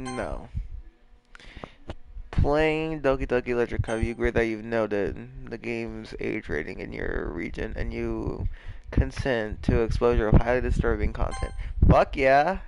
No. Playing Doki Doki Electric Cup, you agree that you've noted the game's age rating in your region and you consent to exposure of highly disturbing content. Fuck yeah.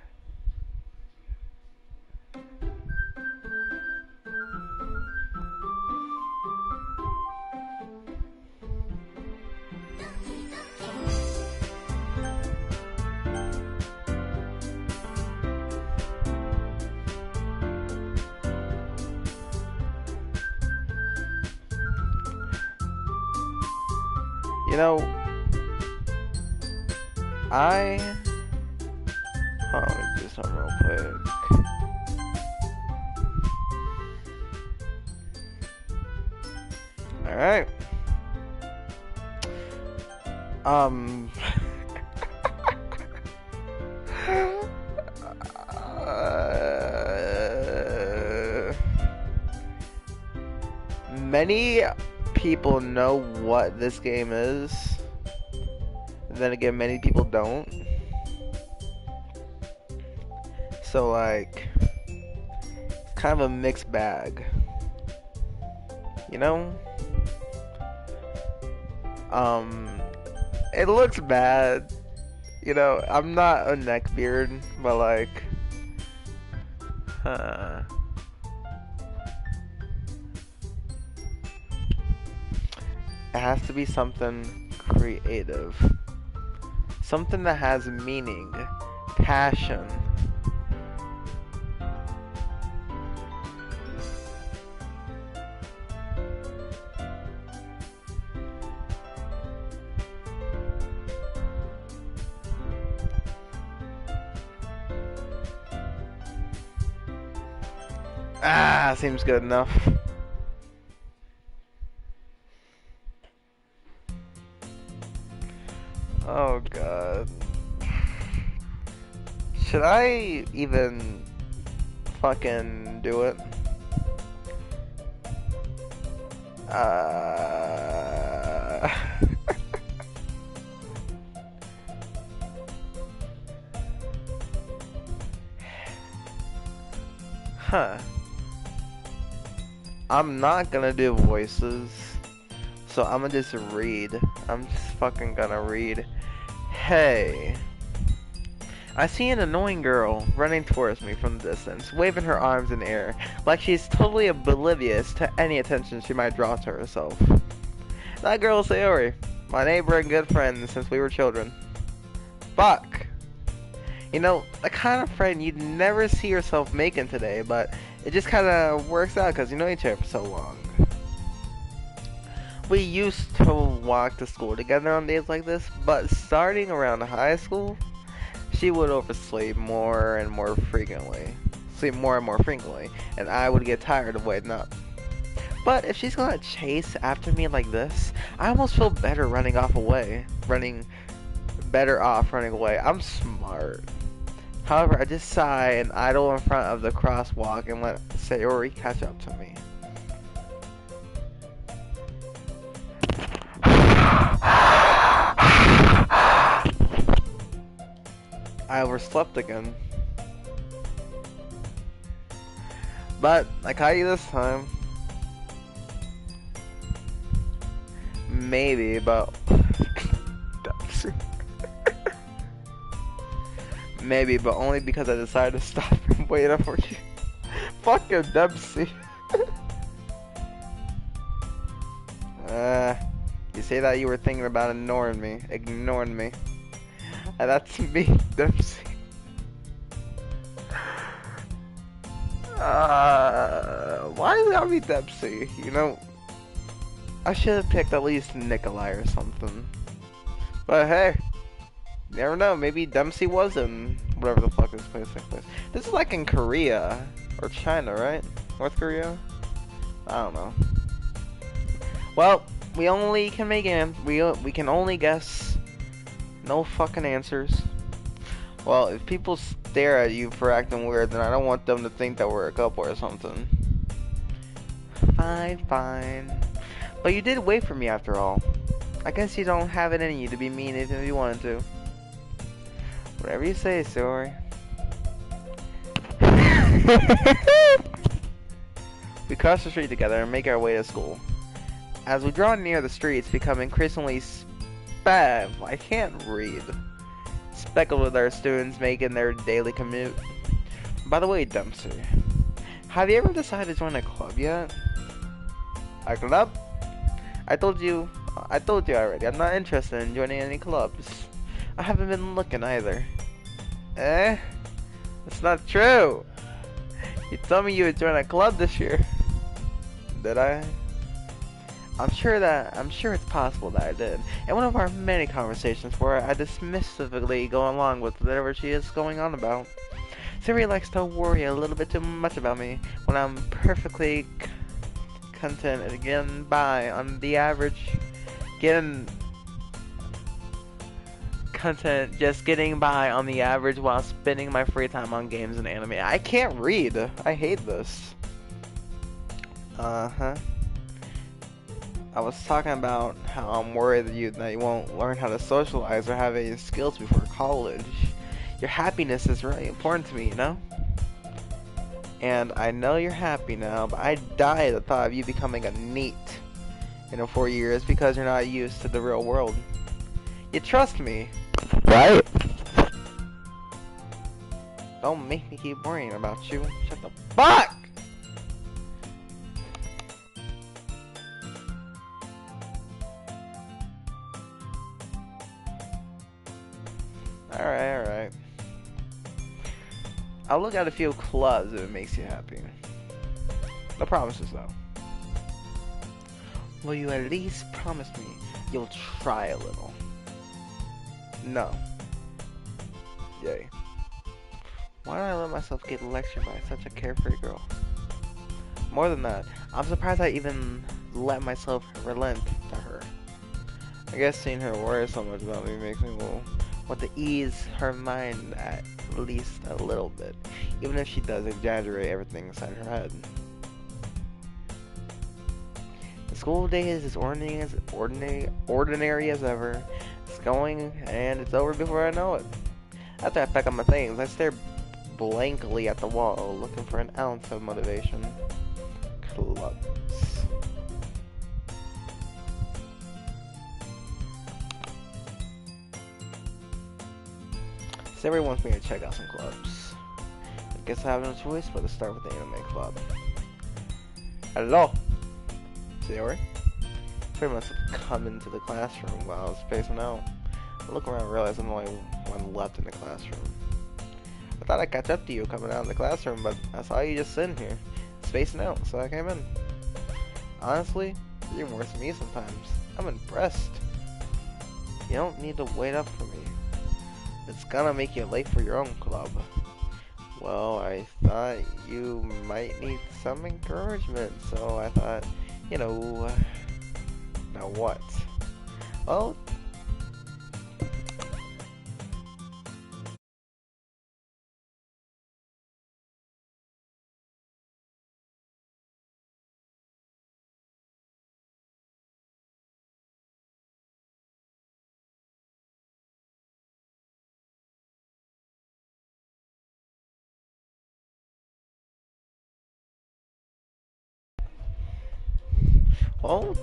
You know, I... Hold on, let me do something real quick. Alright. Um... Many people know what this game is. Then again, many people don't. So like, it's kind of a mixed bag. You know? It looks bad. You know, I'm not a neckbeard, but like, it has to be something creative. Something that has meaning, passion. Ah, seems good enough. Oh god. Should I even fucking do it? Huh. I'm not gonna do voices, so I'm gonna just read. I'm just fucking gonna read. Hey. I see an annoying girl running towards me from the distance, waving her arms in the air, like she's totally oblivious to any attention she might draw to herself. That girl is Sayori, my neighbor and good friend since we were children. Fuck. You know, the kind of friend you'd never see yourself making today, but it just kind of works out because you know each other for so long. We used to walk to school together on days like this, but starting around high school, she would oversleep more and more frequently. Sleep more and more frequently, and I would get tired of waiting up. But if she's gonna chase after me like this, I almost feel better running away. I'm smart. However, I just sigh and idle in front of the crosswalk and let Sayori catch up to me. I overslept again. But I caught you this time. Maybe, but maybe, but only because I decided to stop and wait up for you. Fucking Dempsey. You say that you were thinking about ignoring me. And that's me, Dempsey. Why is it gotta be Dempsey? You know, I should have picked at least Nikolai or something. But hey, you never know. Maybe Dempsey was in whatever the fuck this place takes place. This is like in Korea or China, right? North Korea? I don't know. Well, we only can make we can only guess. No fucking answers. Well, if people stare at you for acting weird, then I don't want them to think that we're a couple or something. Fine. But you did wait for me after all. I guess you don't have it in you to be mean even if you wanted to. Whatever you say, sorry. We cross the street together and make our way to school. As we draw near the streets, become increasingly I can't read. Speckled with our students making their daily commute. By the way, Dempsey, have you ever decided to join a club yet? A club? I told you already. I'm not interested in joining any clubs. I haven't been looking either. Eh? That's not true. You told me you would join a club this year. Did I? I'm sure it's possible that I did. In one of our many conversations where I dismissively go along with whatever she is going on about. Siri likes to worry a little bit too much about me when I'm perfectly content and getting by on the average. Just getting by on the average while spending my free time on games and anime. I can't read. I hate this. Uh-huh. I was talking about how I'm worried that you won't learn how to socialize or have any skills before college. Your happiness is really important to me, you know? And I know you're happy now, but I die at the thought of you becoming a NEET in 4 years because you're not used to the real world. You trust me, right? Don't make me keep worrying about you. Shut the fuck! Alright. I'll look at a few clubs if it makes you happy. No promises though. Will you at least promise me you'll try a little? No. Yay. Why did I let myself get lectured by such a carefree girl? More than that, I'm surprised I even let myself relent to her. I guess seeing her worry so much about me makes me want to ease her mind at least a little bit, even if she does exaggerate everything inside her head. The school day is as ordinary as ever. It's going and it's over before I know it. After I pack up my things, I stare blankly at the wall, looking for an ounce of motivation. Clubs. Siri wants me to check out some clubs. I guess I have no choice but to start with the anime club. Hello? Siri? Pretty much come into the classroom while I was spacing out. I look around and realize I'm the only one left in the classroom. I thought I'd catch up to you coming out of the classroom, but I saw you just sitting here, spacing out, so I came in. Honestly, you're worse than me sometimes. I'm impressed. You don't need to wait up for me. It's gonna make you late for your own club. Well, I thought you might need some encouragement, so I thought, you know, now what? Well,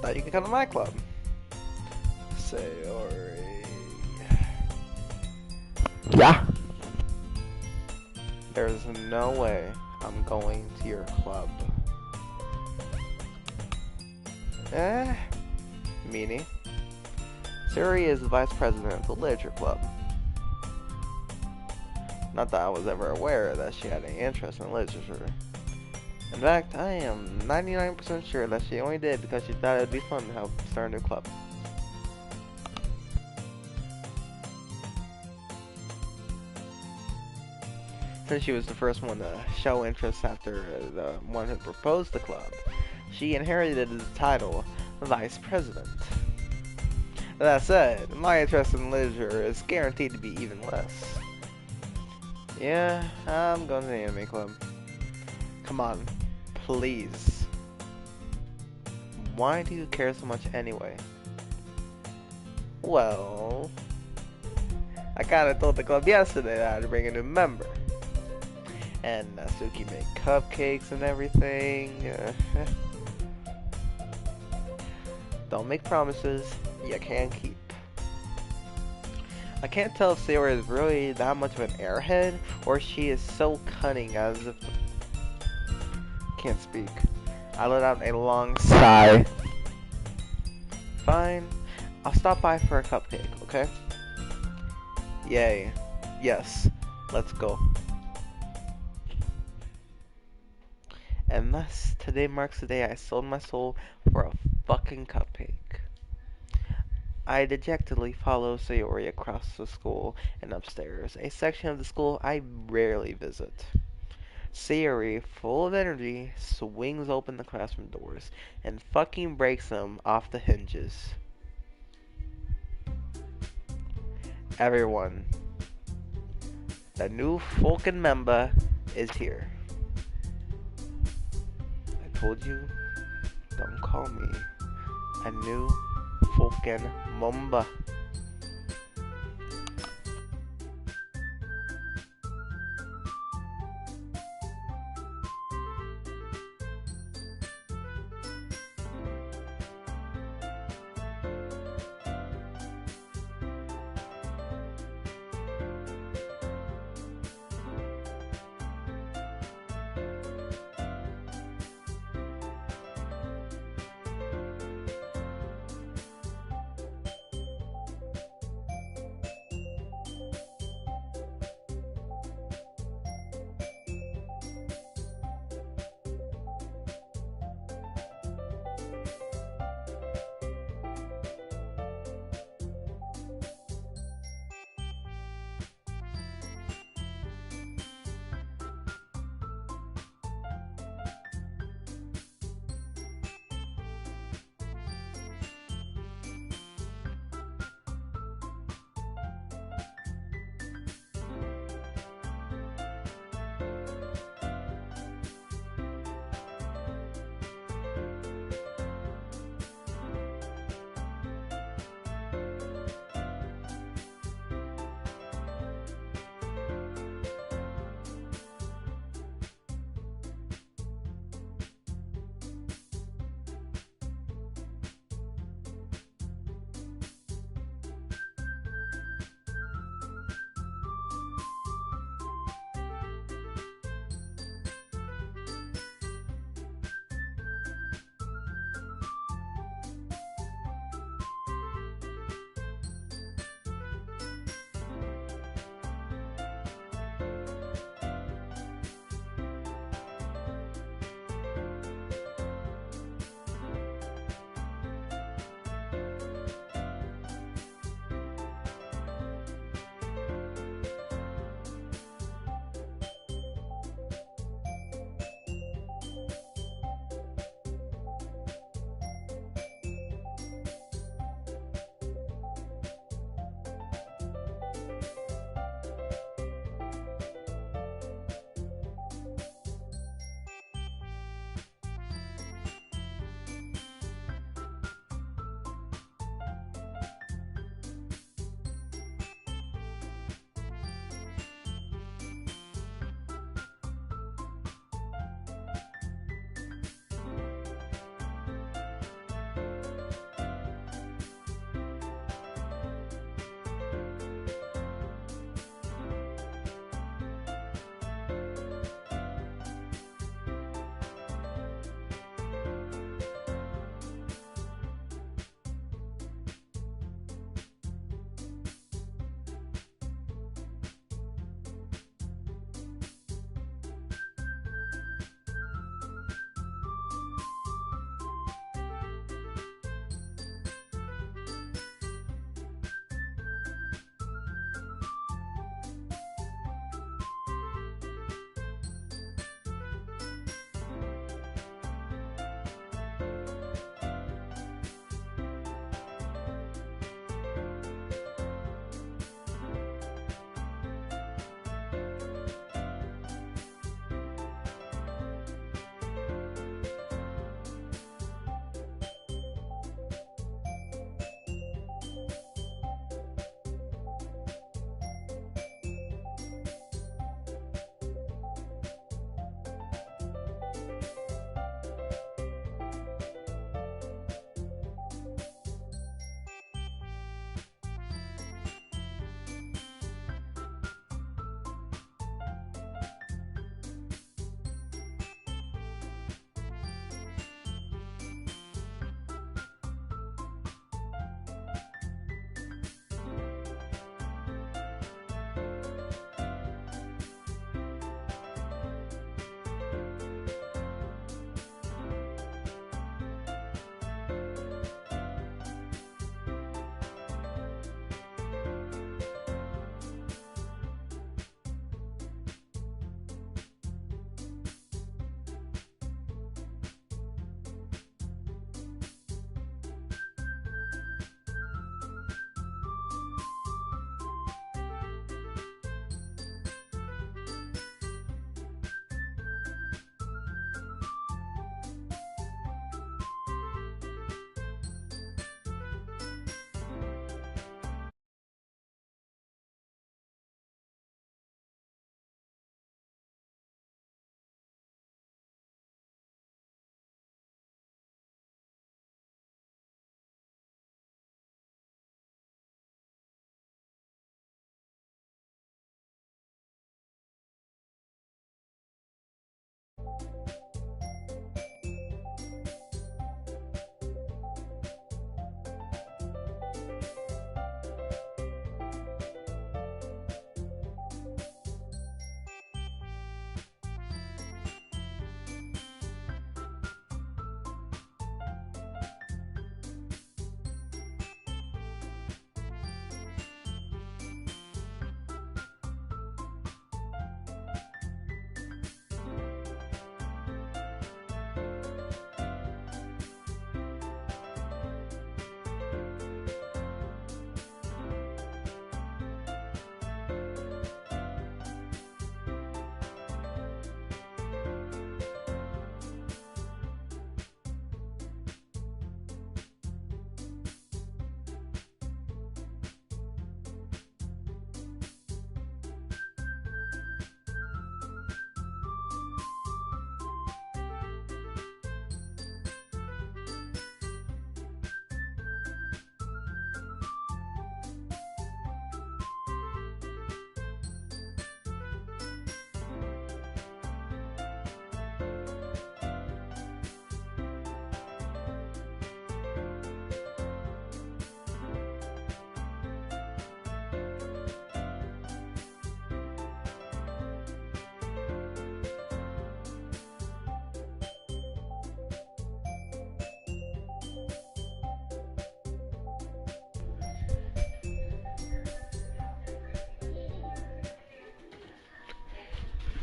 thought you could come to my club. Sayori. Yeah. There's no way I'm going to your club. Meanie. Sayori is the vice president of the literature club. Not that I was ever aware that she had any interest in literature. In fact, I am 99% sure that she only did because she thought it would be fun to help start a new club. Since she was the first one to show interest after the one who proposed the club, she inherited the title Vice President. That said, my interest in literature is guaranteed to be even less. Yeah, I'm going to the anime club. Come on, please. Why do you care so much anyway? Well, I kinda told the club yesterday that I'd bring a new member. And Natsuki made cupcakes and everything. Don't make promises you can't keep. I can't tell if Sayori is really that much of an airhead, or she is so cunning as if... Can't speak. I let out a long sigh. Fine. I'll stop by for a cupcake, okay? Yay. Yes. Let's go. And thus, today marks the day I sold my soul for a fucking cupcake. I dejectedly follow Sayori across the school and upstairs, a section of the school I rarely visit. Sayori, full of energy, swings open the classroom doors and fucking breaks them off the hinges. Everyone, the new Falcon member is here. I told you, don't call me a new Falcon member.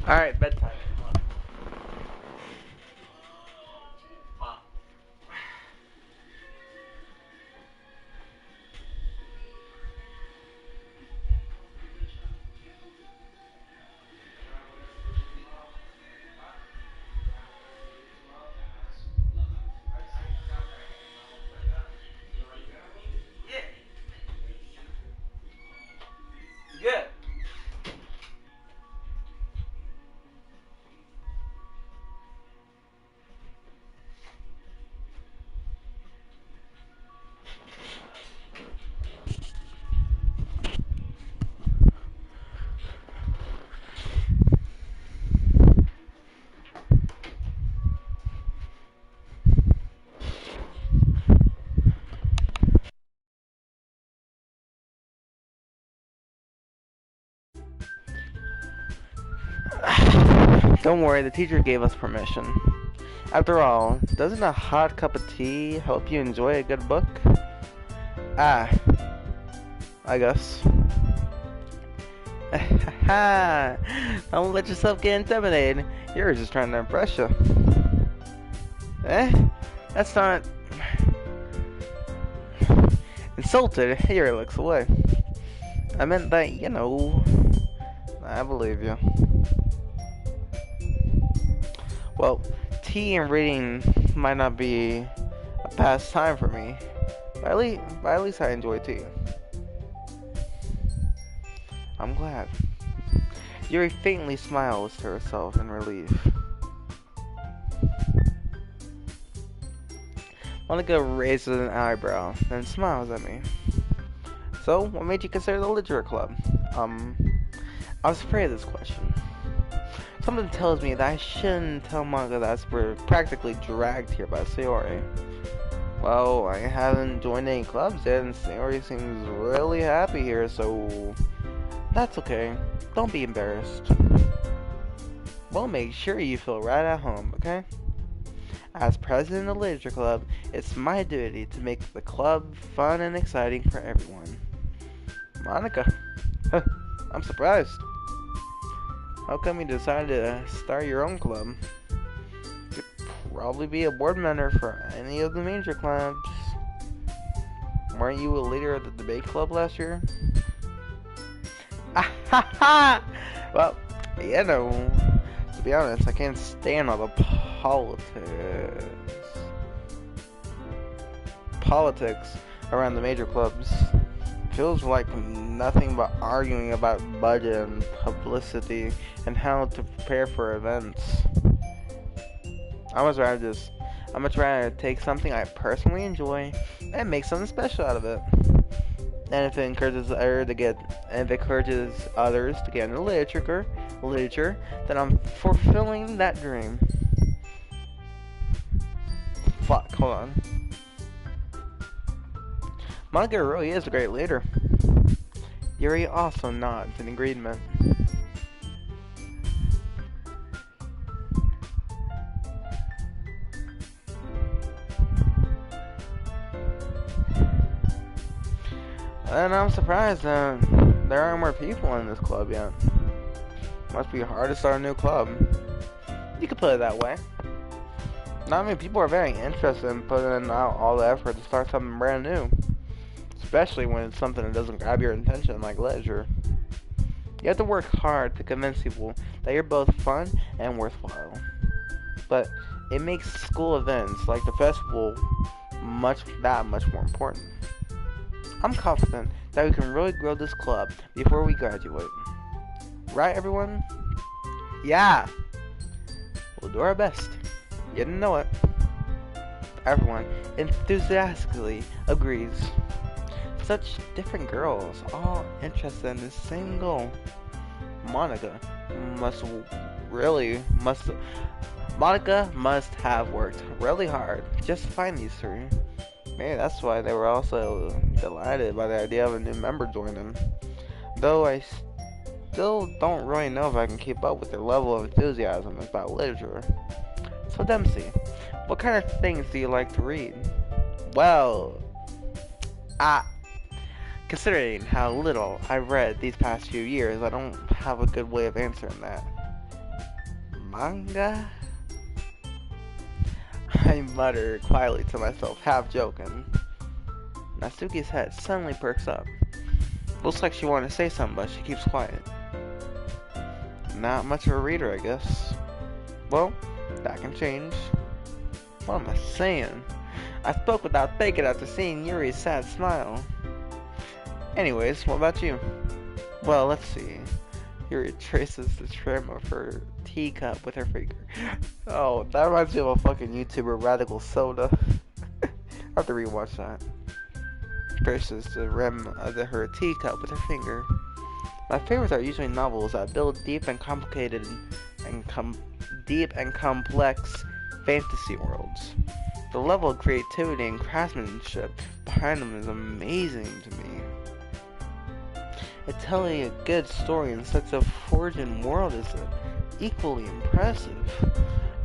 Alright, bedtime. Good. Don't worry, the teacher gave us permission. After all, doesn't a hot cup of tea help you enjoy a good book? Ah, I guess. Don't let yourself get intimidated. You're just trying to impress you. Eh? That's not... Insulted, here looks away. I meant that, you know... I believe you. Well, tea and reading might not be a pastime for me, but at least I enjoy tea. I'm glad. Yuri faintly smiles to herself in relief. Monica raises an eyebrow, then smiles at me. So, what made you consider the literature club? I was afraid of this question. Something tells me that I shouldn't tell Monica that we're practically dragged here by Sayori. Well, I haven't joined any clubs yet, and Sayori seems really happy here, so... That's okay. Don't be embarrassed. We'll make sure you feel right at home, okay? As president of the Literature Club, it's my duty to make the club fun and exciting for everyone. Monica, I'm surprised. How come you decided to start your own club? You'd probably be a board member for any of the major clubs. Weren't you a leader of the debate club last year? Well, you know, to be honest, I can't stand all the politics around the major clubs. Feels like nothing but arguing about budget and publicity and how to prepare for events. I'm much rather take something I personally enjoy and make something special out of it. And if it encourages others to get into literature, then I'm fulfilling that dream. Fuck, hold on. Monica really is a great leader. Yuri also nods in agreement. And I'm surprised that there aren't more people in this club yet. Must be hard to start a new club. You could put it that way. Not many people are very interested in putting out all the effort to start something brand new. Especially when it's something that doesn't grab your attention like literature. You have to work hard to convince people that you're both fun and worthwhile. But it makes school events like the festival that much more important. I'm confident that we can really grow this club before we graduate. Right, everyone? Yeah! We'll do our best. You didn't know it. Everyone enthusiastically agrees. Such different girls, all interested in the same goal. Monica must have worked really hard just to find these three. Maybe that's why they were also delighted by the idea of a new member joining. Though I still don't really know if I can keep up with their level of enthusiasm about literature. So Dempsey, what kind of things do you like to read? Well, considering how little I've read these past few years, I don't have a good way of answering that. manga? I mutter quietly to myself, half joking. Natsuki's head suddenly perks up. Looks like she wanted to say something, but she keeps quiet. Not much of a reader, I guess. Well, that can change. What am I saying? I spoke without thinking after seeing Yuri's sad smile. Anyways, what about you? Well, let's see. Yuri traces the trim of her teacup with her finger. Oh, that reminds me of a fucking YouTuber, Radical Soda. I have to rewatch that. Traces the rim of her teacup with her finger. My favorites are usually novels that build deep and complicated and deep and complex fantasy worlds. The level of creativity and craftsmanship behind them is amazing to me. Telling a good story in such a forging world is equally impressive.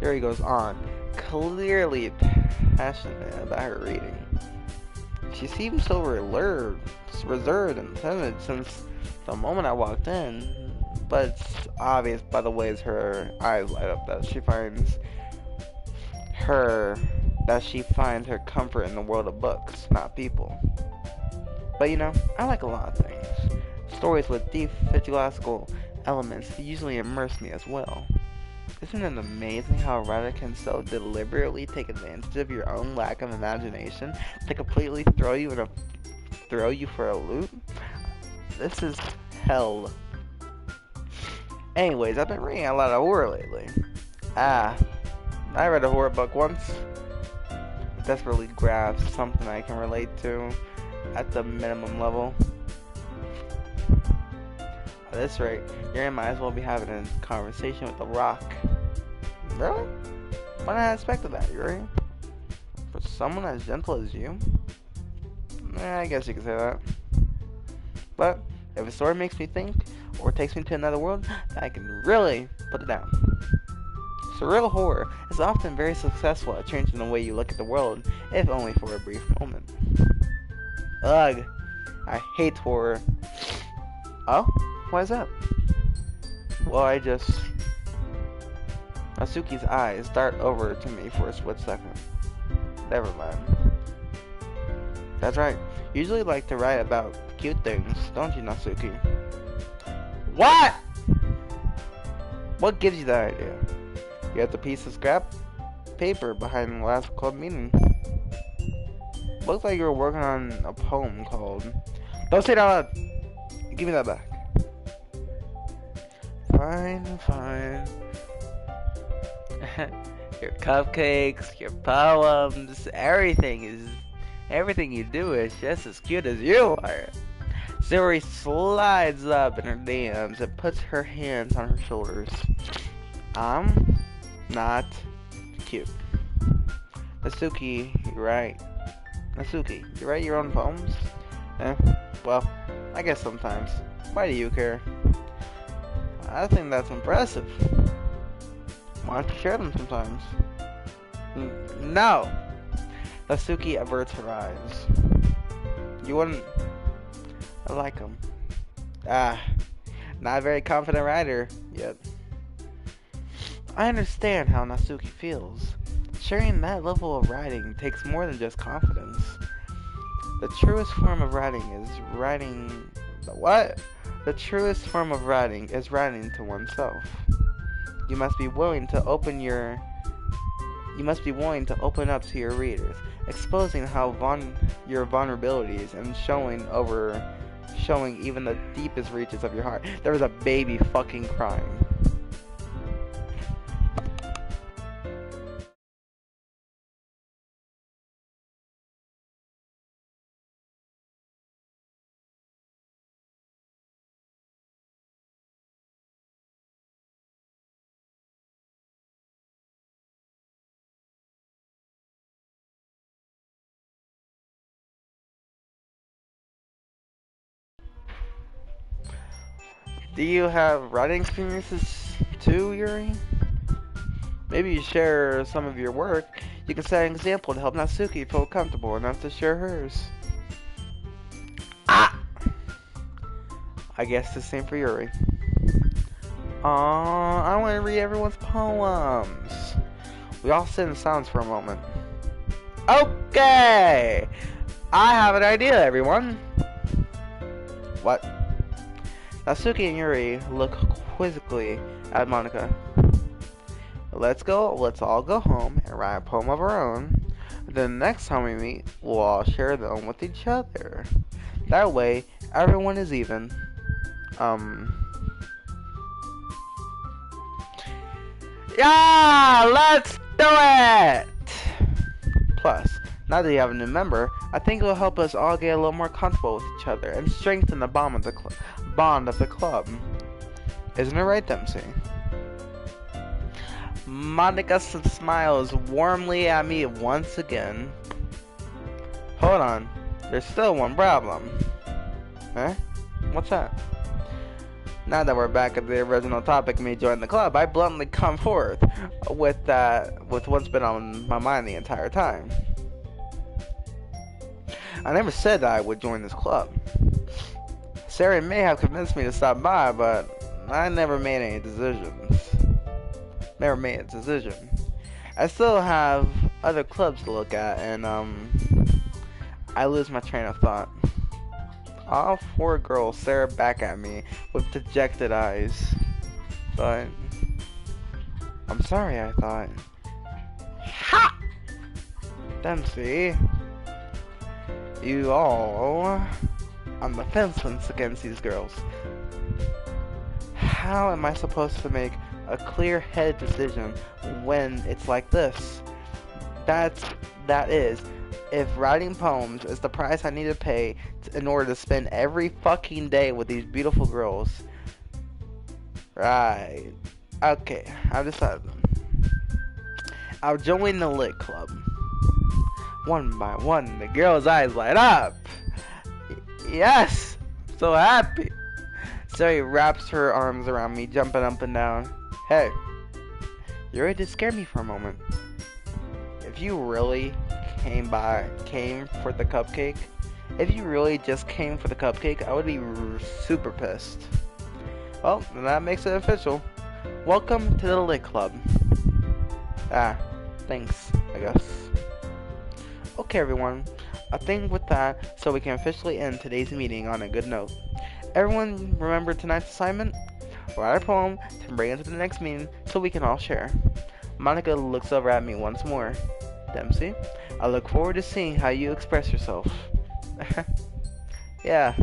Yuri goes on, clearly passionate about her reading. She seems so reserved and timid since the moment I walked in, but it's obvious by the ways her eyes light up that she finds her comfort in the world of books, not people. But you know, I like a lot of things. Stories with deep physiological elements usually immerse me as well. Isn't it amazing how a writer can so deliberately take advantage of your own lack of imagination to completely throw you for a loop? This is hell. Anyways, I've been reading a lot of horror lately. I read a horror book once. It desperately grabs something I can relate to at the minimum level. At this rate, Yuri might as well be having a conversation with The Rock. Really? Why not expect that, Yuri? For someone as gentle as you? I guess you could say that. But, if a story makes me think, or takes me to another world, I can really put it down. Surreal horror is often very successful at changing the way you look at the world, if only for a brief moment. Ugh, I hate horror. Oh? Why is that? Well, Natsuki's eyes dart over to me for a split second. Never mind. That's right. You usually like to write about cute things, don't you, Natsuki? What? What gives you that idea? You got the piece of scrap paper behind the last club meeting. Looks like you were working on a poem called... Don't say it out loud! Give me that back. Fine. Your cupcakes, your poems, everything you do is just as cute as you are. Zuri slides up in her DMs and puts her hands on her shoulders. I'm not cute. Natsuki, you're right. Natsuki, you write your own poems? Well, I guess sometimes. Why do you care? I think that's impressive. Why don't you share them sometimes? No! Natsuki averts her eyes. You wouldn't... I like them. Not a very confident writer yet. I understand how Natsuki feels. Sharing that level of writing takes more than just confidence. The truest form of writing is writing... What? The truest form of writing is writing to oneself. You must be willing to open up to your readers, exposing your vulnerabilities and showing even the deepest reaches of your heart. There was a baby fucking crying. Do you have writing experiences too, Yuri? Maybe you share some of your work. You can set an example to help Natsuki feel comfortable enough to share hers. I guess the same for Yuri. I want to read everyone's poems. We all sit in silence for a moment. Okay! I have an idea, everyone. What? Natsuki and Yuri look quizzically at Monika. Let's all go home and write a poem of our own. Then next time we meet, we'll all share them with each other. That way, everyone is even. Yeah, let's do it! Plus, now that you have a new member, I think it will help us all get a little more comfortable with each other and strengthen the bond of the club. Isn't it right, Dempsey? Monika smiles warmly at me once again. Hold on, there's still one problem. Eh? What's that? Now that we're back at the original topic, me joining the club, I bluntly come forth with what's been on my mind the entire time. I never said that I would join this club. Sarah may have convinced me to stop by, but I never made any decisions. Never made a decision. I still have other clubs to look at, and I lose my train of thought. All four girls stare back at me with dejected eyes. But I'm sorry, I thought. Ha! Dempsey, you all on the fence against these girls. How am I supposed to make a clear-headed decision when it's like this? That is, if writing poems is the price I need to pay in order to spend every fucking day with these beautiful girls. Right. Okay, I've decided. I'll join the Lit Club. One by one, the girl's eyes light up. Yes! So happy. Zoe wraps her arms around me, jumping up and down. Hey, you ready to scare me for a moment? If you really came for the cupcake, if you really just came for the cupcake, I would be super pissed. Well, then that makes it official. Welcome to the Lit Club. Ah, thanks, I guess. Okay, everyone, I think with that, so we can officially end today's meeting on a good note. Everyone remember tonight's assignment? Write a poem to bring it to the next meeting so we can all share. Monika looks over at me once more. Dempsey, I look forward to seeing how you express yourself. Yeah.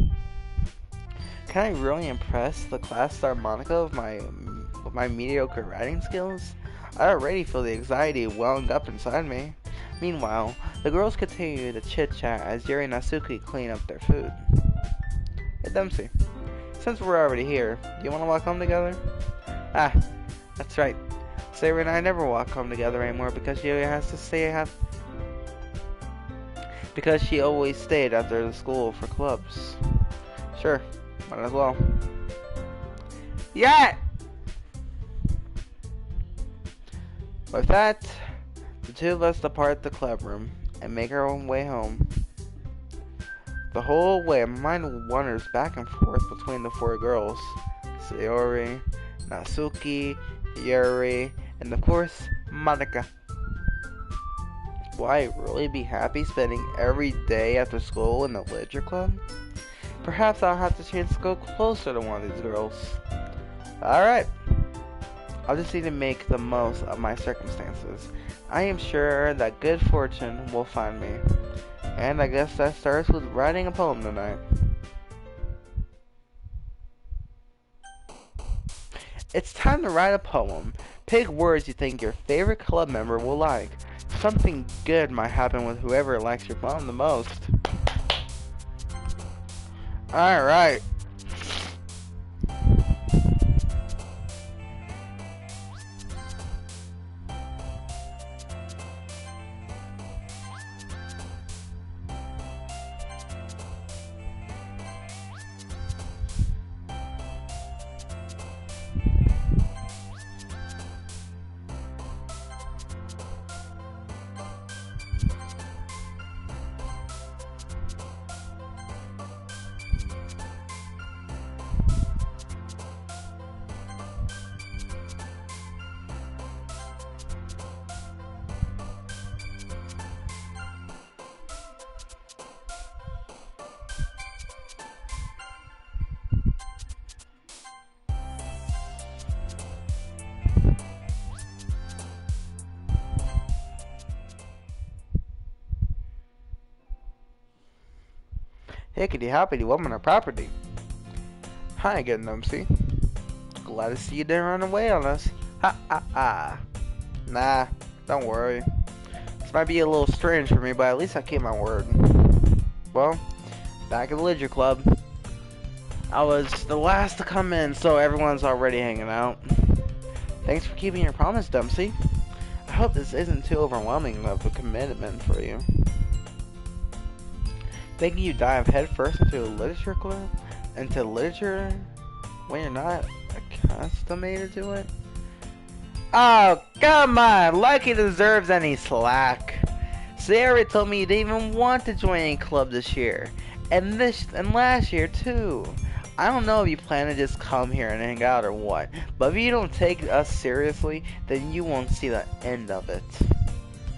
Can I really impress the class star Monika with my mediocre writing skills? I already feel the anxiety welling up inside me. Meanwhile, the girls continue to chit-chat as Yuri and Natsuki clean up their food. Hey Dempsey, since we're already here, do you want to walk home together? Ah, that's right. Sarah and I never walk home together anymore because Yuri has to stay because she always stayed after the school for clubs. Sure, might as well. Yeah! With that, the two of us depart the club room and make our own way home. The whole way, my mind wanders back and forth between the four girls. Sayori, Natsuki, Yuri, and of course, Monika. Will I really be happy spending every day after school in the literature club? Perhaps I'll have the chance to go closer to one of these girls. Alright. I'll just need to make the most of my circumstances. I am sure that good fortune will find me. And I guess that starts with writing a poem tonight. It's time to write a poem. Pick words you think your favorite club member will like. Something good might happen with whoever likes your poem the most. Alright. Hickety hoppity woman of property. Hi again, Numpsy. Glad to see you didn't run away on us. Ha ha ha. Nah, don't worry. This might be a little strange for me, but at least I keep my word. Well, back at the Ledger Club. I was the last to come in, so everyone's already hanging out. Thanks for keeping your promise, Dempsey. I hope this isn't too overwhelming of a commitment for you. Thinking you dive headfirst into a literature club? Into literature when you're not accustomed to it? Oh, come on! Like he deserves any slack. Sarah told me you didn't even want to join any club this year. And last year too. I don't know if you plan to just come here and hang out or what, but if you don't take us seriously, then you won't see the end of it.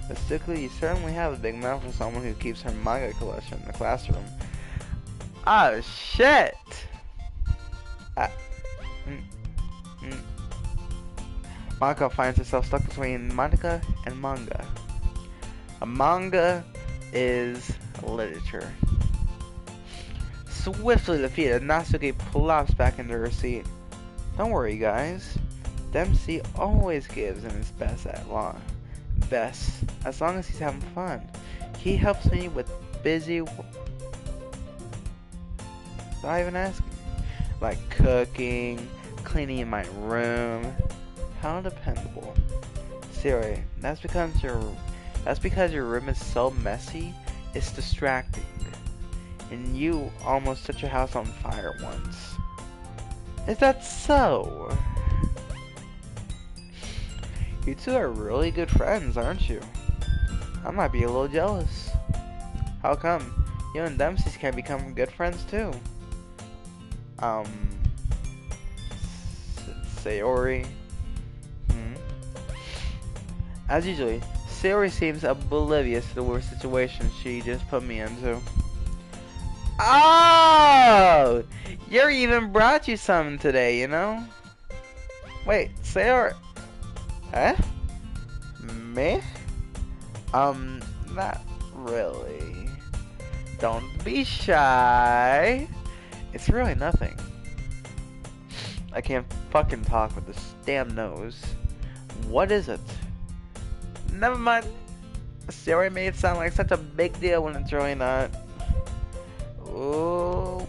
Basically, you certainly have a big mouth for someone who keeps her manga collection in the classroom. Oh shit! Monica finds herself stuck between Monica and manga. A manga is literature. Swiftly defeated, Natsuki plops back into her seat. Don't worry, guys. Dempsey always gives in his best as long as he's having fun. He helps me with busy not even asking. Like cooking, cleaning my room. How dependable. Siri, that's because your room is so messy, it's distracting. And you almost set your house on fire once. Is that so? You two are really good friends, aren't you? I might be a little jealous. How come? You and Dempsey can become good friends too. Sayori. As usually, Sayori seems oblivious to the worst situation she just put me into. Oh! Yuri even brought you something today, you know? Wait, Sayori... Huh? Me? Not really. Don't be shy. It's really nothing. I can't fucking talk with this damn nose. What is it? Never mind. Sayori made it sound like such a big deal when it's really not. Oh,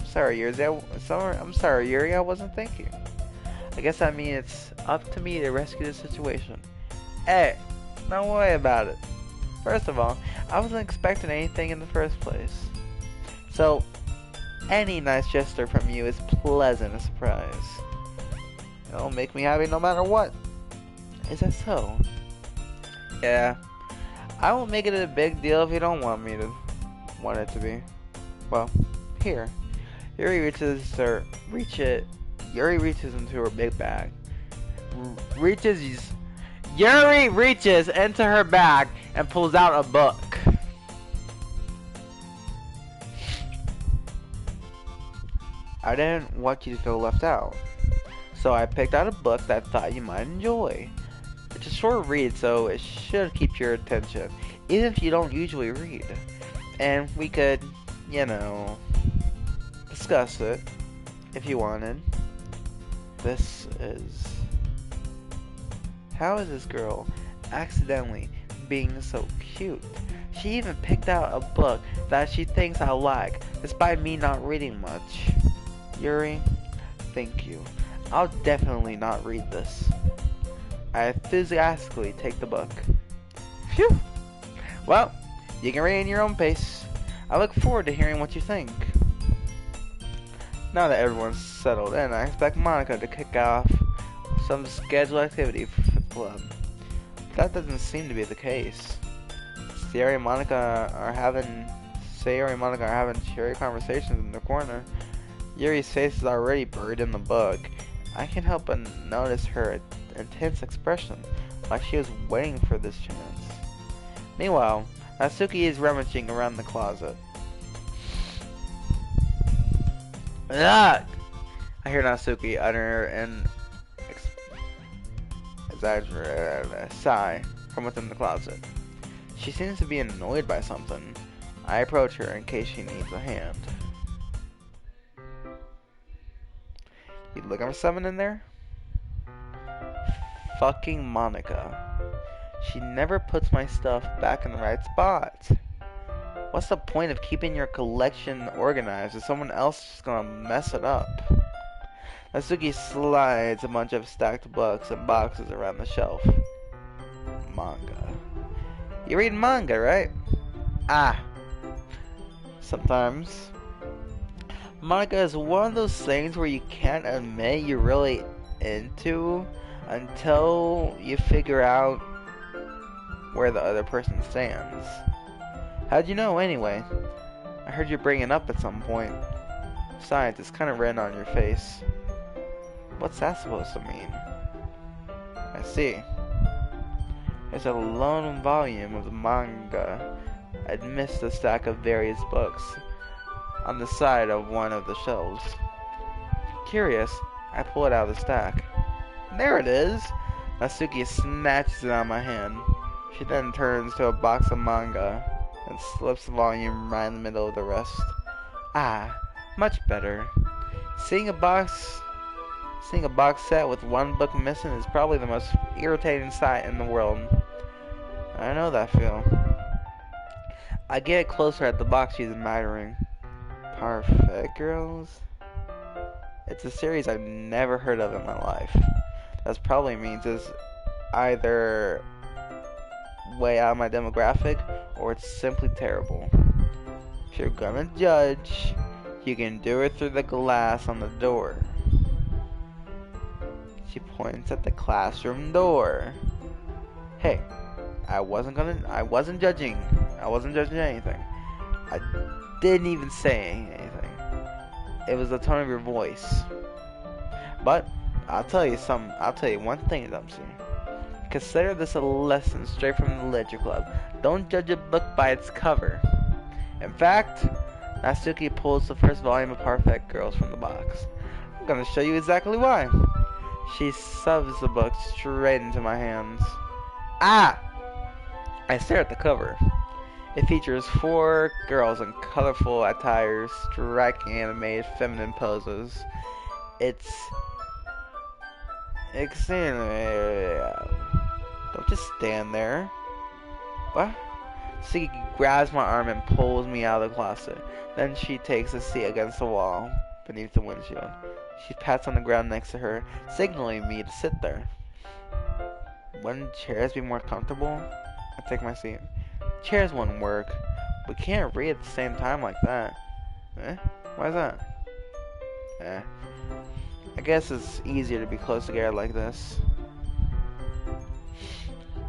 sorry, Yuri. I'm sorry, Yuri. I wasn't thinking. I guess that means it's up to me to rescue the situation. Hey, don't worry about it. First of all, I wasn't expecting anything in the first place. So, any nice gesture from you is pleasant a surprise. It'll make me happy no matter what. Is that so? Yeah. I won't make it a big deal if you don't want me to want it to be. Well, here. Yuri reaches into her big bag. Yuri reaches into her bag and pulls out a book. I didn't want you to feel left out, so I picked out a book that I thought you might enjoy. It's a short read, so it should keep your attention, even if you don't usually read. And we could, you know, discuss it if you wanted. How is this girl accidentally being so cute? She even picked out a book that she thinks I like, despite me not reading much. Yuri, thank you. I'll definitely not read this. I enthusiastically take the book. Phew! Well, you can read in your own pace. I look forward to hearing what you think. Now that everyone's settled in, I expect Monica to kick off some scheduled activity for the club. That doesn't seem to be the case. Sayori and Monica are having cheery conversations in the corner. Yuri's face is already buried in the book. I can't help but notice her intense expression, like she was waiting for this chance. Meanwhile, Natsuki is rummaging around the closet. Ugh! I hear Natsuki utter an exaggerated sigh from within the closet. She seems to be annoyed by something. I approach her in case she needs a hand. You looking for something in there? Fucking Monica. She never puts my stuff back in the right spot. What's the point of keeping your collection organized if someone else is gonna mess it up? Natsuki slides a bunch of stacked books and boxes around the shelf. Manga. You read manga, right? Ah. Sometimes. Manga is one of those things where you can't admit you're really into until you figure out where the other person stands. How'd you know anyway? I heard you bring it up at some point. Besides, it's kind of written on your face. What's that supposed to mean? I see. There's a lone volume of the manga amidst a stack of various books on the side of one of the shelves. Curious, I pull it out of the stack. There it is! Natsuki snatches it out of my hand. She then turns to a box of manga and slips the volume right in the middle of the rest. Ah, much better. Seeing a box set with one book missing is probably the most irritating sight in the world. I know that feel. I get closer at the box she's admiring. Parfait Girls? It's a series I've never heard of in my life. That probably means it's either way out of my demographic or it's simply terrible. If you're gonna judge, you can do it through the glass on the door. She points at the classroom door. Hey, I wasn't judging. I wasn't judging anything. I didn't even say anything. It was the tone of your voice. But I'll tell you one thing, Dumpsy. Consider this a lesson straight from the Literature Club. Don't judge a book by its cover. In fact, Natsuki pulls the first volume of Perfect Girls from the box. I'm gonna show you exactly why. She shoves the book straight into my hands. Ah! I stare at the cover. It features 4 girls in colorful attires, striking animated feminine poses. It's don't just stand there. What? She grabs my arm and pulls me out of the closet. Then she takes a seat against the wall beneath the windshield. She pats on the ground next to her, signaling me to sit there. Wouldn't chairs be more comfortable? I take my seat. Chairs wouldn't work. We can't read at the same time like that. Eh? Why's that? Eh. I guess it's easier to be close together like this.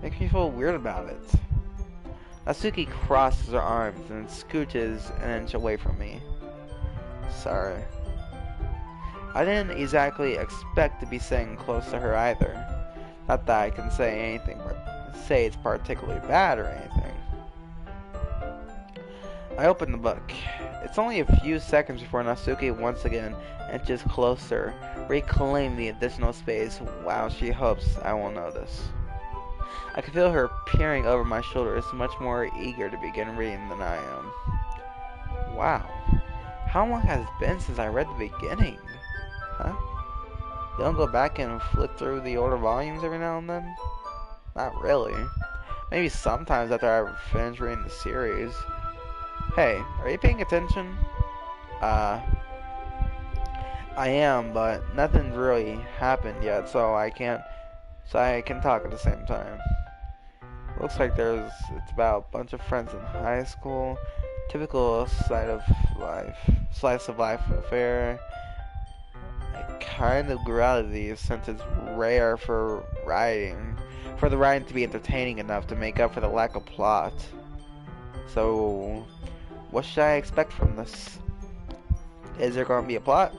Makes me feel weird about it. Natsuki crosses her arms and scooches an inch away from me. Sorry. I didn't exactly expect to be sitting close to her either. Not that I can say it's particularly bad or anything. I open the book. It's only a few seconds before Natsuki once again inches closer, reclaiming the additional space while she hopes I won't notice. I can feel her peering over my shoulders, much more eager to begin reading than I am. Wow. How long has it been since I read the beginning? Huh? You don't go back and flick through the older volumes every now and then? Not really. Maybe sometimes after I finish reading the series. Hey, are you paying attention? I am, but nothing's really happened yet, so I can talk at the same time. Looks like it's about a bunch of friends in high school. Typical slice of life affair. I kind of grew out of these since it's rare for the writing to be entertaining enough to make up for the lack of plot. So, what should I expect from this? Is there going to be a plot?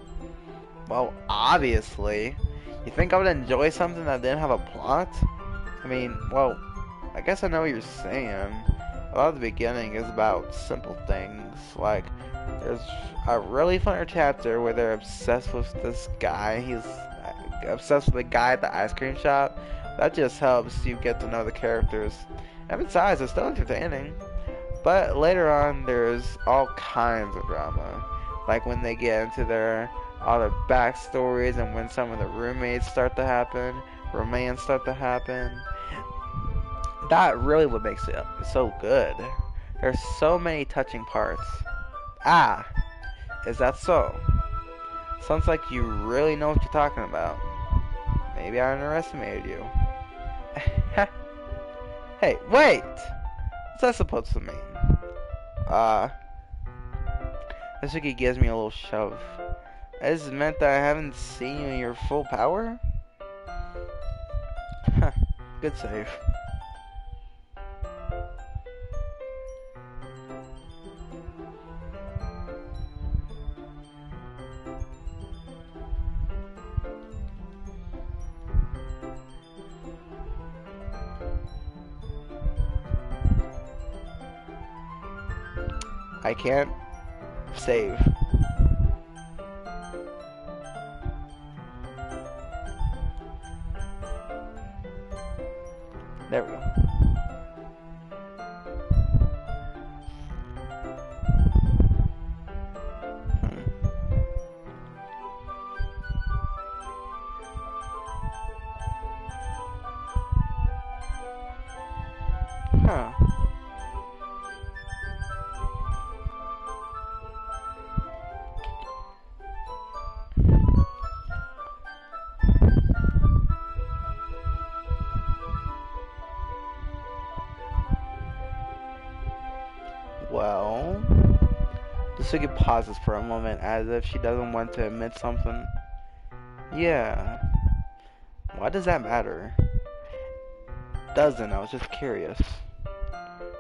Well, obviously. You think I would enjoy something that didn't have a plot? I mean, well, I guess I know what you're saying. A lot of the beginning is about simple things, like there's a really fun chapter where they're obsessed with this guy. He's obsessed with the guy at the ice cream shop. That just helps you get to know the characters. And besides, it's still entertaining. But later on, there's all kinds of drama. Like when they get into all their backstories and when some of the roommates start to happen, romance start to happen. That really what makes it so good. There's so many touching parts. Ah, is that so? Sounds like you really know what you're talking about. Maybe I underestimated you. Hey, wait! What's that supposed to mean? Natsuki gives me a little shove. Has this meant that I haven't seen you in your full power? Huh, good save. I can't save. There we go. Huh. Well, Natsuki pauses for a moment as if she doesn't want to admit something. Yeah. Why does that matter? Doesn't, I was just curious.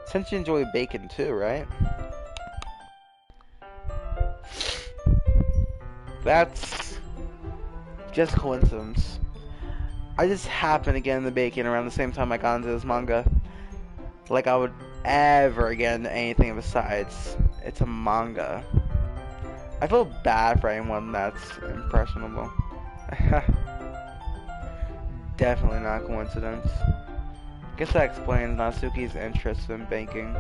Since you enjoy bacon too, right? That's just coincidence. I just happened to get into bacon around the same time I got into this manga. Like I would ever get into anything besides it's a manga. I feel bad for anyone that's impressionable. Definitely not coincidence. Guess that explains Natsuki's interest in banking.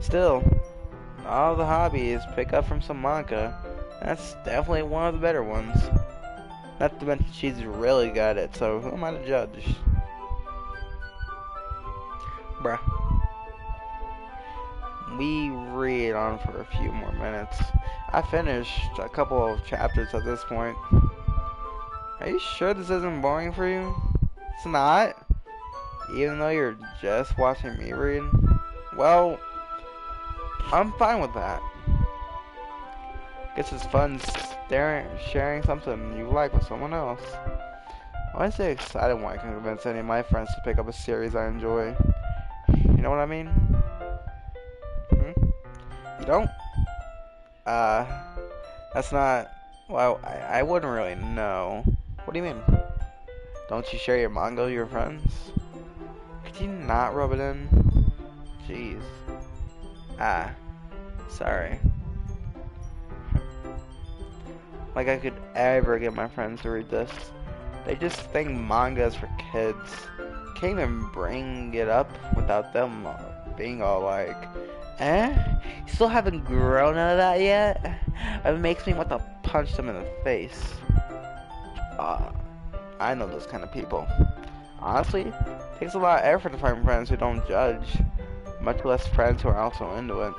Still, all the hobbies pick up from some manga. That's definitely one of the better ones. Not to mention she's really good at it, so who am I to judge? Bruh. We read on for a few more minutes. I finished a couple of chapters at this point. Are you sure this isn't boring for you? It's not? Even though you're just watching me read? Well, I'm fine with that. Guess it's fun sharing something you like with someone else. I always get excited when I can convince any of my friends to pick up a series I enjoy. You know what I mean? You don't? That's not... Well, I wouldn't really know. What do you mean? Don't you share your manga with your friends? Could you not rub it in? Jeez. Sorry. Like I could ever get my friends to read this. They just think manga is for kids. Can't even bring it up without them being all like, eh? You still haven't grown out of that yet? It makes me want to punch them in the face. I know those kind of people. Honestly, it takes a lot of effort to find friends who don't judge, much less friends who are also into it.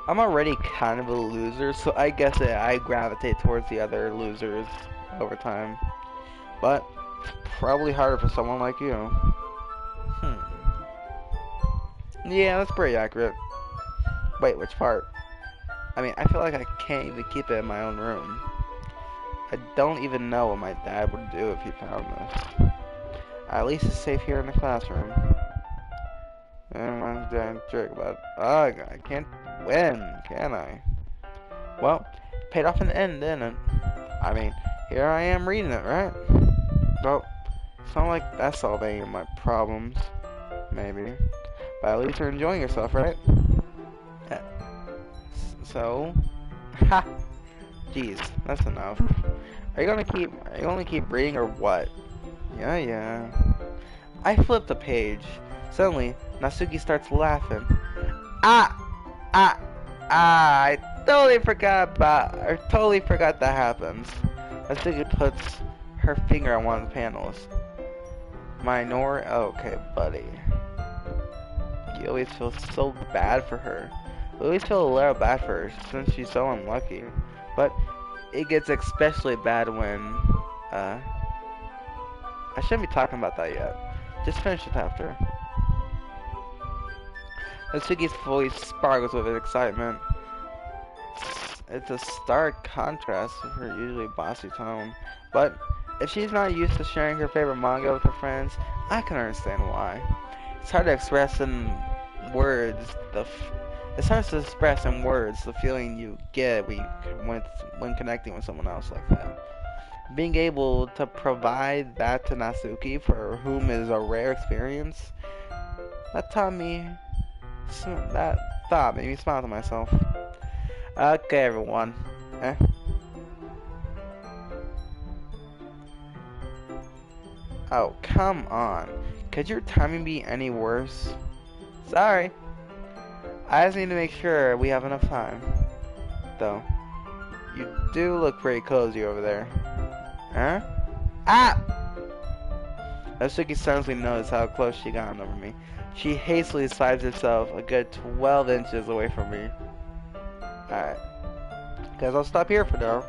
I'm already kind of a loser, so I guess I gravitate towards the other losers over time. But, it's probably harder for someone like you. Yeah, that's pretty accurate. Wait, which part? I mean, I feel like I can't even keep it in my own room. I don't even know what my dad would do if he found this. At least it's safe here in the classroom. And I'm damn jerk about ugh, I can't win, can I? Well, it paid off in the end, didn't it? I mean, here I am reading it, right? Well, it's not like that's solving any of my problems. Maybe. But at least you're enjoying yourself, right? Yeah. So? Ha! Jeez, that's enough. Are you gonna keep reading or what? Yeah. I flipped a page. Suddenly, Natsuki starts laughing. Ah! Ah! Ah! I totally forgot that happens. Natsuki puts her finger on one of the panels. Okay, buddy. You always feel so bad for her. You always feel a little bad for her since she's so unlucky. But it gets especially bad when, I shouldn't be talking about that yet. Just finish it after. Natsuki's voice sparkles with excitement. It's a stark contrast to her usually bossy tone. But if she's not used to sharing her favorite manga with her friends, I can understand why. It's hard to express in words the feeling you get when connecting with someone else like that. Being able to provide that to Natsuki, for whom it is a rare experience, that thought made me smile to myself. Okay, everyone. Oh, come on. Could your timing be any worse? Sorry. I just need to make sure we have enough time. Though, you do look pretty cozy over there. Huh? Ah! Natsuki suddenly noticed how close she got over me. She hastily slides herself a good 12 inches away from me. Alright. Guys, I'll stop here for now.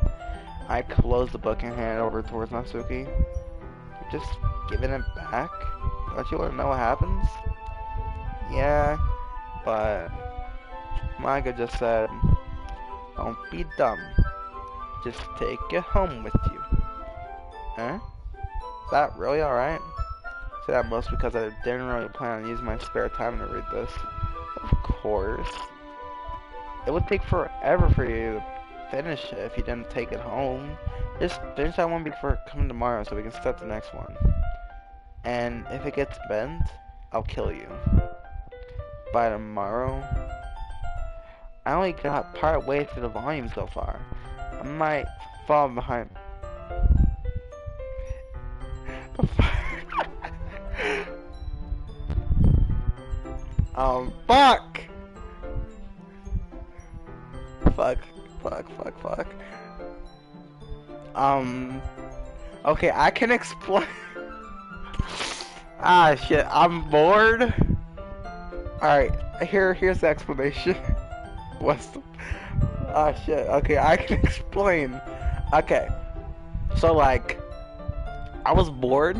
I close the book and hand it over towards Natsuki. Just giving it back? Don't you want to know what happens? Yeah, but Manga just said, don't be dumb. Just take it home with you. Huh? Is that really alright? Say that most because I didn't really plan on using my spare time to read this. Of course. It would take forever for you to finish it if you didn't take it home. Just finish that one before coming tomorrow so we can start the next one. And if it gets bent, I'll kill you. By tomorrow? I only got part way through the volume so far. I might fall behind. Fuck! Fuck. Okay, I can explain. Ah, shit, I'm bored. Alright, here's the explanation. What's the... Ah, shit, okay, I can explain. Okay, so, like, I was bored.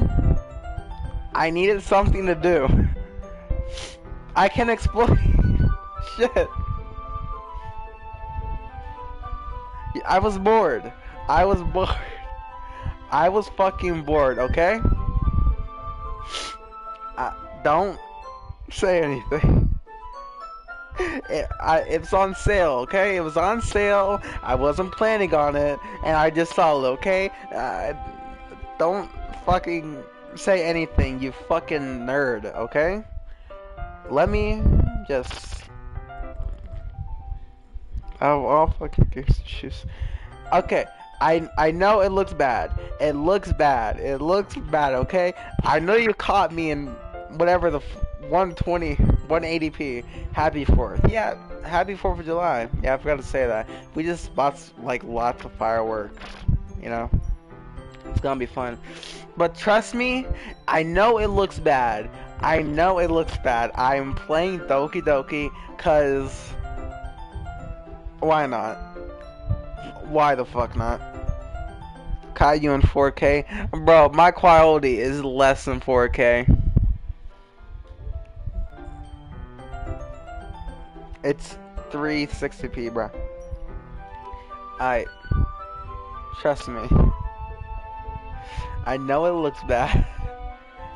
I needed something to do. I can explain. Shit. I was bored. I was fucking bored, okay? Don't say anything. It's on sale, okay? It was on sale. I wasn't planning on it, and I just saw it, okay? Don't fucking say anything, you fucking nerd, okay? Let me just... I'll fucking get some shoes. Okay, I know it looks bad. It looks bad, okay? I know you caught me in whatever the 120, 180p. Happy 4th. Yeah, happy 4th of July. Yeah, I forgot to say that. We just bought, like, lots of fireworks, you know? It's gonna be fun. But trust me, I know it looks bad. I'm playing Doki Doki, cause... Why not? Why the fuck not? Caillou in 4K? Bro, my quality is less than 4K. It's 360p, bro. Trust me. I know it looks bad.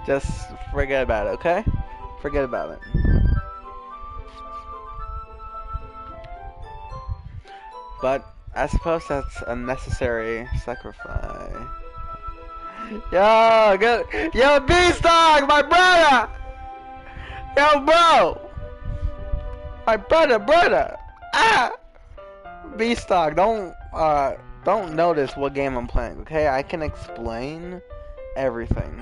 Just forget about it, okay? Forget about it. But I suppose that's a necessary sacrifice. Yo, Beastdog, my brother! Yo, bro! My brother! Ah! Beastdog, don't notice what game I'm playing, okay? I can explain everything.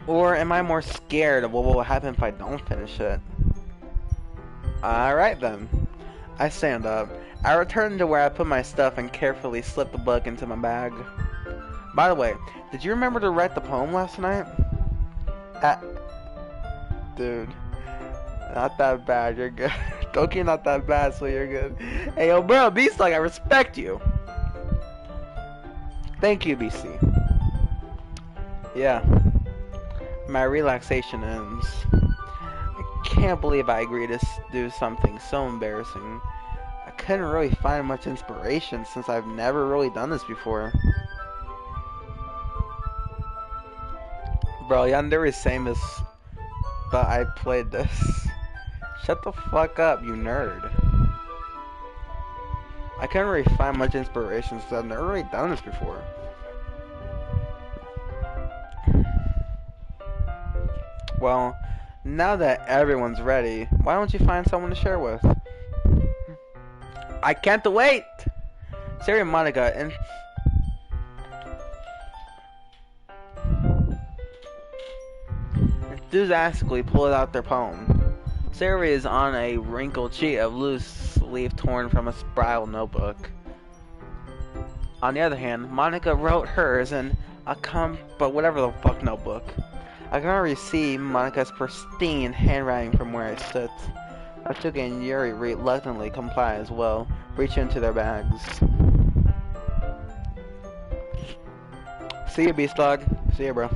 Or am I more scared of what will happen if I don't finish it? Alright then. I stand up. I return to where I put my stuff and carefully slip the book into my bag. By the way, did you remember to write the poem last night? Dude, not that bad, you're good. Doki, not that bad, so you're good. Hey, yo, bro, Beastlock, I respect you. Thank you, BC. Yeah, my relaxation ends. I can't believe I agreed to do something so embarrassing. I couldn't really find much inspiration since I've never really done this before. Bro, yonder is famous, but I played this. Shut the fuck up, you nerd. I couldn't really find much inspiration since I've never really done this before. Well, now that everyone's ready, why don't you find someone to share with? I can't wait! Sari and Monica and enthusiastically pulled out their poem. Sari is on a wrinkled sheet of loose leaf torn from a spiral notebook. On the other hand, Monica wrote hers in a but whatever the fuck notebook. I can already see Monica's pristine handwriting from where I sit. Natsuki and Yuri reluctantly comply as well, reach into their bags. See ya, Beastdog. See ya, bro.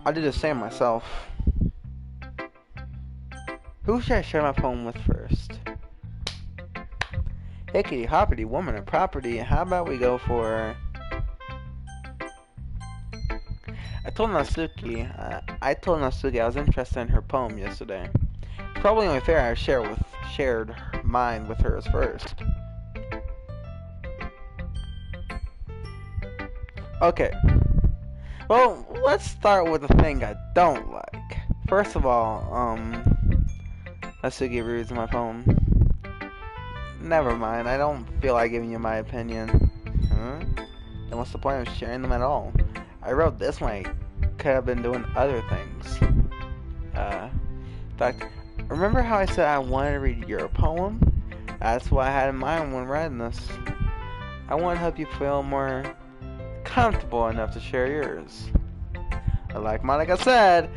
I'll do the same myself. Who should I share my poem with first? Hickety hoppity, woman and property. How about we go for... I told Natsuki I was interested in her poem yesterday. It's probably only fair I shared mine with hers first. Okay. Well, let's start with the thing I don't like. First of all, Natsuki reads my poem. Never mind, I don't feel like giving you my opinion. Huh? Then what's the point of sharing them at all? I wrote this one, I could have been doing other things. In fact, remember how I said I wanted to read your poem? That's what I had in mind when writing this. I want to help you feel more comfortable enough to share yours. Like Monica said,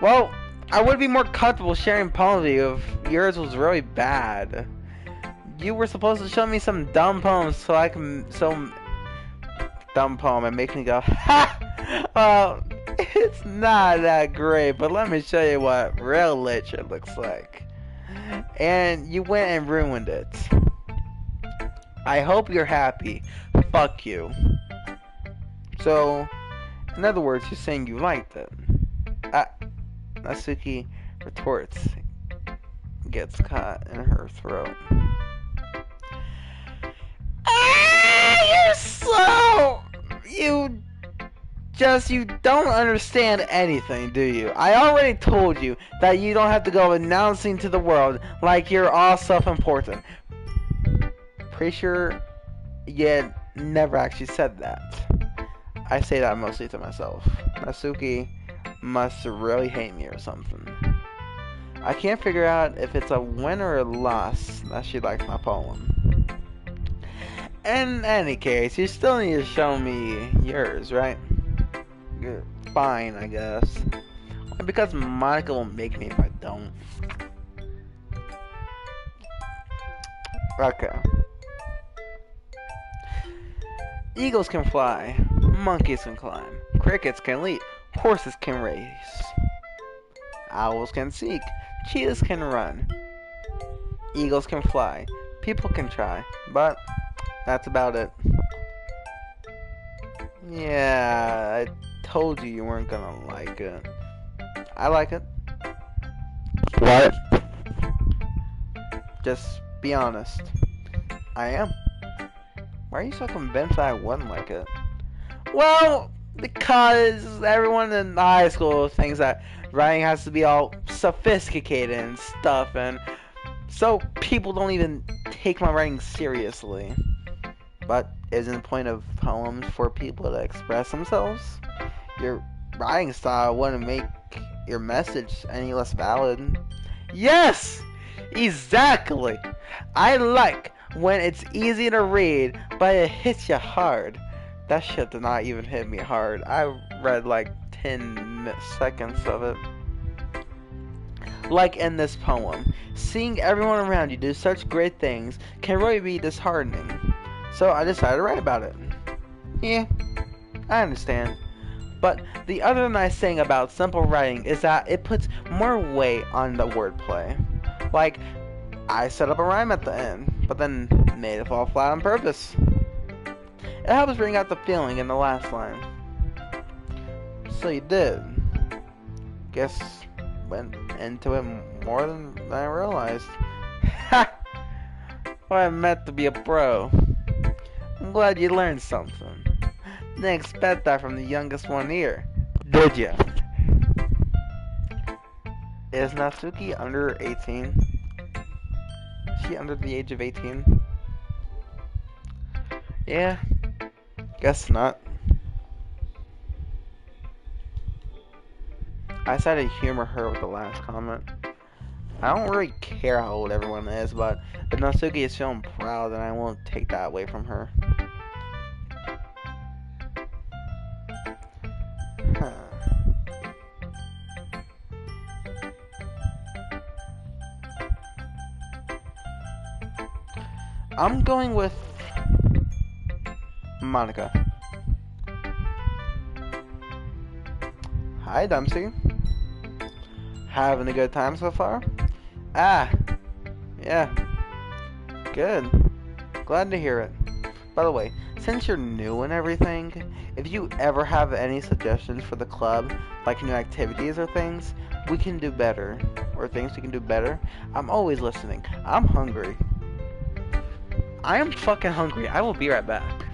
well, I would be more comfortable sharing poems with you if yours was really bad. You were supposed to show me some dumb poems so I can dumb poem and make me go, ha! Well, it's not that great, but let me show you what real literature looks like. And you went and ruined it. I hope you're happy. Fuck you. So, in other words, you're saying you liked it. Natsuki retorts, gets caught in her throat. You don't understand anything, do you? I already told you that you don't have to go announcing to the world like you're all self-important. Pretty sure you never actually said that. I say that mostly to myself. Natsuki must really hate me or something. I can't figure out if it's a win or a loss that she likes my poem. In any case, you still need to show me yours, right? Fine, I guess. Because Monica will make me if I don't. Okay. Eagles can fly. Monkeys can climb. Crickets can leap. Horses can race. Owls can seek. Cheetahs can run. Eagles can fly. People can try. But that's about it. Yeah, I told you you weren't gonna like it. I like it. What? Just be honest. I am. Why are you so convinced I wouldn't like it? Well, because everyone in high school thinks that writing has to be all sophisticated and stuff, and so people don't even take my writing seriously. But isn't the point of poems for people to express themselves? Your writing style wouldn't make your message any less valid. Yes! Exactly! I like when it's easy to read, but it hits you hard. That shit did not even hit me hard. I read like 10 seconds of it. Like in this poem, seeing everyone around you do such great things can really be disheartening. So I decided to write about it. Yeah, I understand. But the other nice thing about simple writing is that it puts more weight on the wordplay. Like, I set up a rhyme at the end, but then made it fall flat on purpose. It helps bring out the feeling in the last line. So you did. Guess went into it more than I realized. Ha! Well, I meant to be a pro. I'm glad you learned something. Didn't expect that from the youngest one here, did ya? Is Natsuki under 18? Is she under the age of 18? Yeah, guess not. I decided to humor her with the last comment. I don't really care how old everyone is, but if Natsuki is feeling proud, then I won't take that away from her. Huh. I'm going with Monica. Hi, Dempsey. Having a good time so far? Ah, yeah, good. Glad to hear it. By the way, since you're new and everything, if you ever have any suggestions for the club, like new activities or things we can do better, or things we can do better, I'm always listening. I'm hungry. I am fucking hungry. I will be right back.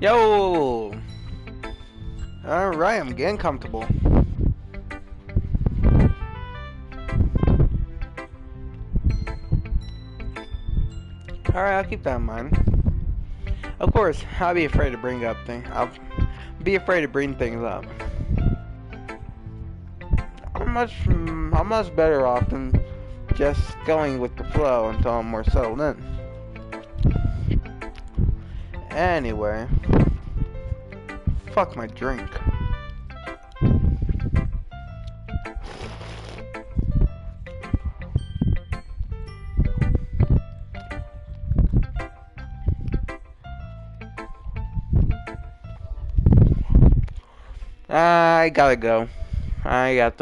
Yo! Alright, I'm getting comfortable. Alright, I'll keep that in mind. Of course, I'll be afraid to bring up things. I'll be afraid to bring things up. I'm much better off than just going with the flow until I'm more settled in. Anyway, fuck my drink. I gotta go. I got